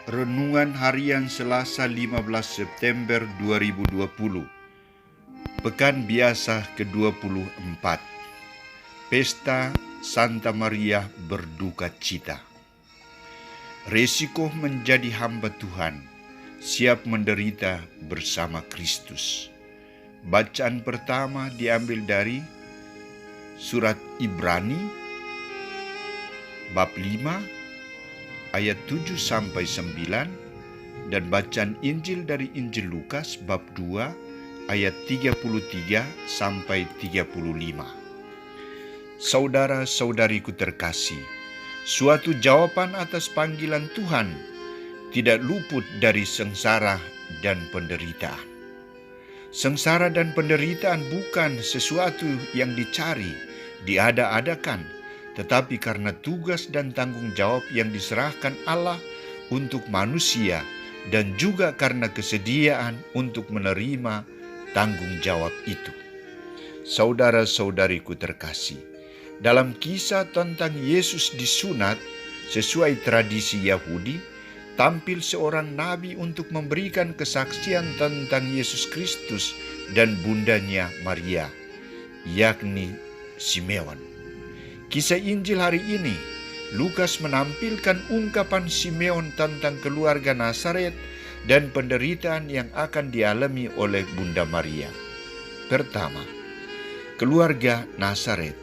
Renungan Harian Selasa 15 September 2020. Pekan Biasa ke-24. Pesta Santa Maria berduka cita. Resiko menjadi hamba Tuhan, siap menderita bersama Kristus. Bacaan pertama diambil dari surat Ibrani bab 5 ayat 7-9, dan bacaan Injil dari Injil Lukas bab 2 ayat 33-35. Saudara-saudariku terkasih, suatu jawaban atas panggilan Tuhan tidak luput dari sengsara dan penderitaan. Sengsara dan penderitaan bukan sesuatu yang dicari, diada-adakan, tetapi karena tugas dan tanggung jawab yang diserahkan Allah untuk manusia, dan juga karena kesediaan untuk menerima tanggung jawab itu. Saudara-saudariku terkasih, dalam kisah tentang Yesus disunat sesuai tradisi Yahudi, tampil seorang nabi untuk memberikan kesaksian tentang Yesus Kristus dan bundanya Maria, yakni Simeon. Kisah Injil hari ini, Lukas menampilkan ungkapan Simeon tentang keluarga Nazaret dan penderitaan yang akan dialami oleh Bunda Maria. Pertama, keluarga Nazaret.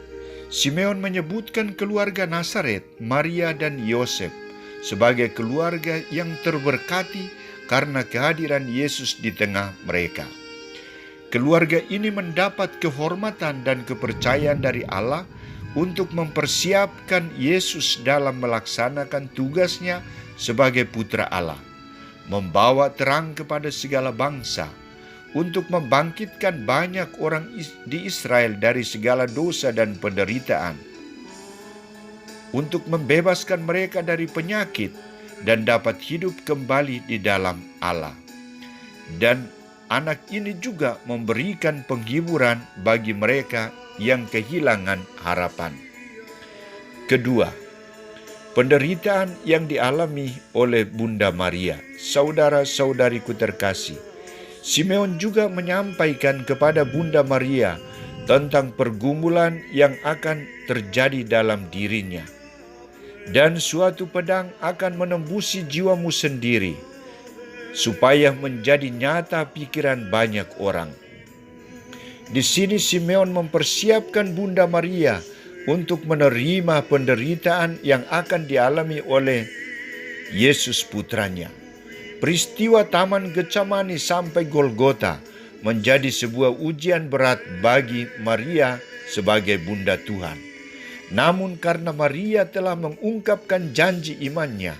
Simeon menyebutkan keluarga Nazaret, Maria dan Yosef, sebagai keluarga yang terberkati karena kehadiran Yesus di tengah mereka. Keluarga ini mendapat kehormatan dan kepercayaan dari Allah untuk mempersiapkan Yesus dalam melaksanakan tugasnya sebagai putra Allah, membawa terang kepada segala bangsa, untuk membangkitkan banyak orang di Israel dari segala dosa dan penderitaan, untuk membebaskan mereka dari penyakit dan dapat hidup kembali di dalam Allah. Dan anak ini juga memberikan penghiburan bagi mereka yang kehilangan harapan. Kedua, penderitaan yang dialami oleh Bunda Maria. Saudara-saudariku terkasih, Simeon juga menyampaikan kepada Bunda Maria tentang pergumulan yang akan terjadi dalam dirinya. Dan suatu pedang akan menembusi jiwamu sendiri, supaya menjadi nyata pikiran banyak orang. Di sini Simeon mempersiapkan Bunda Maria untuk menerima penderitaan yang akan dialami oleh Yesus putranya. Peristiwa Taman Getsemani sampai Golgota menjadi sebuah ujian berat bagi Maria sebagai Bunda Tuhan. Namun karena Maria telah mengungkapkan janji imannya,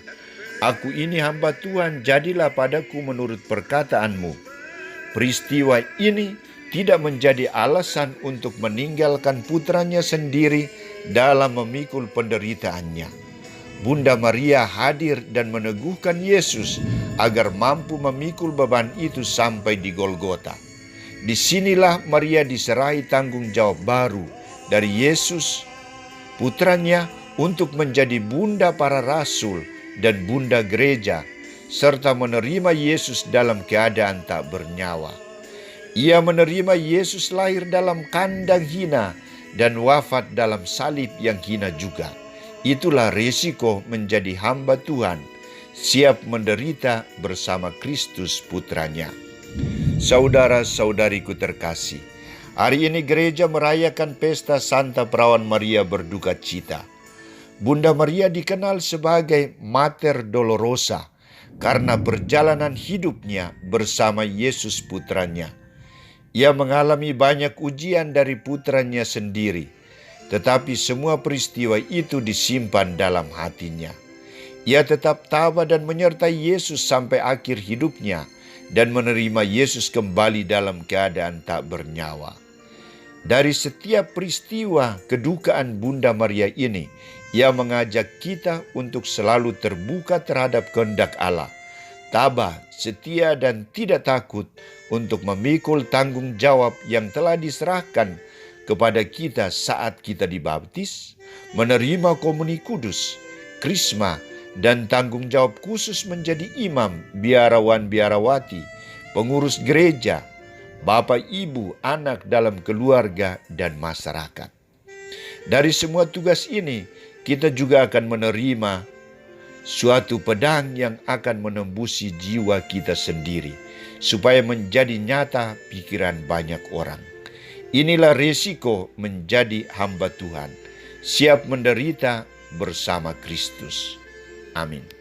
"Aku ini hamba Tuhan, jadilah padaku menurut perkataanmu." Peristiwa ini tidak menjadi alasan untuk meninggalkan putranya sendiri dalam memikul penderitaannya. Bunda Maria hadir dan meneguhkan Yesus agar mampu memikul beban itu sampai di Golgota. Disinilah Maria diserahi tanggung jawab baru dari Yesus, putranya, untuk menjadi bunda para rasul dan bunda gereja, serta menerima Yesus dalam keadaan tak bernyawa. Ia menerima Yesus lahir dalam kandang hina dan wafat dalam salib yang hina juga. Itulah resiko menjadi hamba Tuhan, siap menderita bersama Kristus putranya. Saudara-saudariku terkasih, hari ini gereja merayakan pesta Santa Perawan Maria berduka cita. Bunda Maria dikenal sebagai Mater Dolorosa karena perjalanan hidupnya bersama Yesus putranya. Ia mengalami banyak ujian dari putranya sendiri, tetapi semua peristiwa itu disimpan dalam hatinya. Ia tetap tabah dan menyertai Yesus sampai akhir hidupnya dan menerima Yesus kembali dalam keadaan tak bernyawa. Dari setiap peristiwa kedukaan Bunda Maria ini, ia mengajak kita untuk selalu terbuka terhadap kehendak Allah, tabah, setia, dan tidak takut untuk memikul tanggung jawab yang telah diserahkan kepada kita saat kita dibaptis, menerima komuni kudus, krisma, dan tanggung jawab khusus menjadi imam, biarawan-biarawati, pengurus gereja, bapak, ibu, anak dalam keluarga, dan masyarakat. Dari semua tugas ini, kita juga akan menerima suatu pedang yang akan menembusi jiwa kita sendiri, supaya menjadi nyata pikiran banyak orang. Inilah resiko menjadi hamba Tuhan, siap menderita bersama Kristus. Amin.